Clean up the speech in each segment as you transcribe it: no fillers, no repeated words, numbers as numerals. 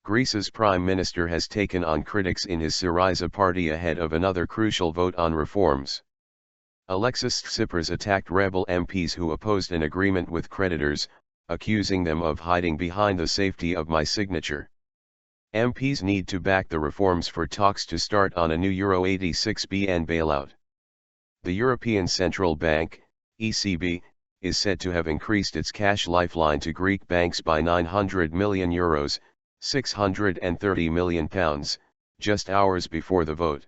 Greece's Prime Minister has taken on critics in his Syriza party ahead of another crucial vote on reforms. Alexis Tsipras attacked rebel MPs who opposed an agreement with creditors, accusing them of hiding behind the safety of my signature. MPs need to back the reforms for talks to start on a new Euro 86 billion bailout. The European Central Bank, ECB, is said to have increased its cash lifeline to Greek banks by €900 million, £630 million, just hours before the vote.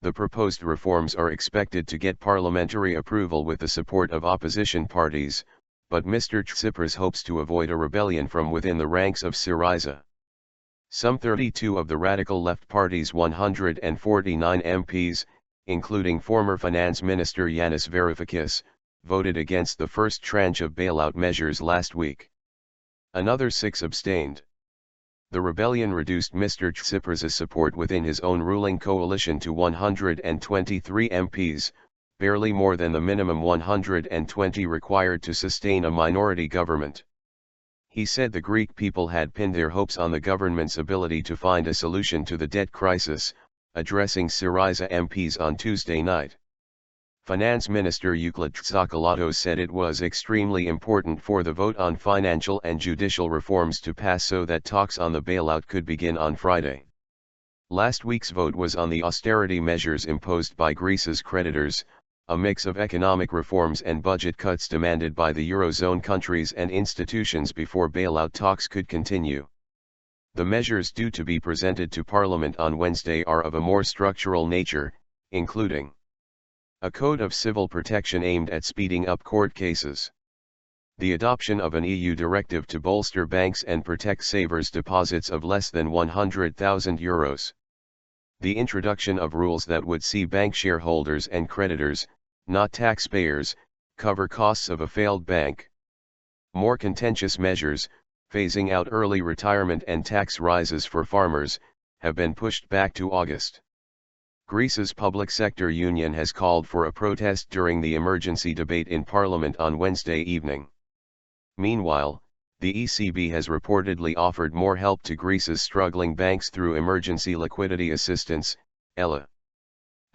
The proposed reforms are expected to get parliamentary approval with the support of opposition parties, but Mr Tsipras hopes to avoid a rebellion from within the ranks of Syriza. Some 32 of the radical left party's 149 MPs, including former Finance Minister Yanis Varoufakis, voted against the first tranche of bailout measures last week. Another 6 abstained. The rebellion reduced Mr Tsipras' support within his own ruling coalition to 123 MPs, barely more than the minimum 120 required to sustain a minority government. He said the Greek people had pinned their hopes on the government's ability to find a solution to the debt crisis, addressing Syriza MPs on Tuesday night. Finance Minister Yanis Varoufakis said it was extremely important for the vote on financial and judicial reforms to pass so that talks on the bailout could begin on Friday. Last week's vote was on the austerity measures imposed by Greece's creditors, a mix of economic reforms and budget cuts demanded by the Eurozone countries and institutions before bailout talks could continue. The measures due to be presented to Parliament on Wednesday are of a more structural nature, including a code of civil protection aimed at speeding up court cases, the adoption of an EU directive to bolster banks and protect savers' deposits of less than €100,000, the introduction of rules that would see bank shareholders and creditors, not taxpayers, cover costs of a failed bank. More contentious measures, phasing out early retirement and tax rises for farmers, have been pushed back to August. Greece's public sector union has called for a protest during the emergency debate in Parliament on Wednesday evening. Meanwhile, the ECB has reportedly offered more help to Greece's struggling banks through Emergency Liquidity Assistance, ELA.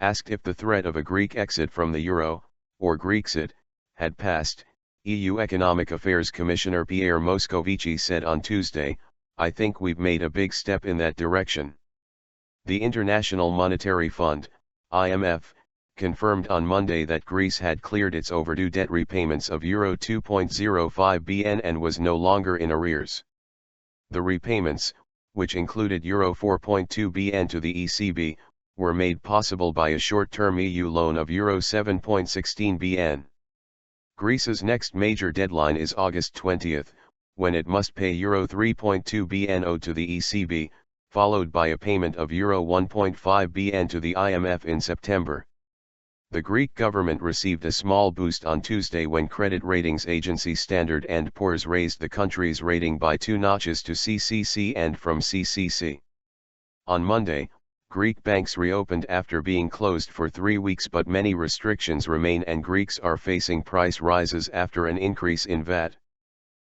Asked if the threat of a Greek exit from the euro, or Grexit, had passed, EU Economic Affairs Commissioner Pierre Moscovici said on Tuesday, "I think we've made a big step in that direction." The International Monetary Fund, IMF, confirmed on Monday that Greece had cleared its overdue debt repayments of Euro 2.05 billion and was no longer in arrears. The repayments, which included Euro 4.2 billion to the ECB, were made possible by a short-term EU loan of Euro 7.16 billion. Greece's next major deadline is August 20, when it must pay Euro 3.2 billion owed to the ECB, followed by a payment of Euro 1.5 billion to the IMF in September. The Greek government received a small boost on Tuesday when credit ratings agency Standard & Poor's raised the country's rating by 2 notches to CCC and from CCC. On Monday, Greek banks reopened after being closed for 3 weeks, but many restrictions remain and Greeks are facing price rises after an increase in VAT.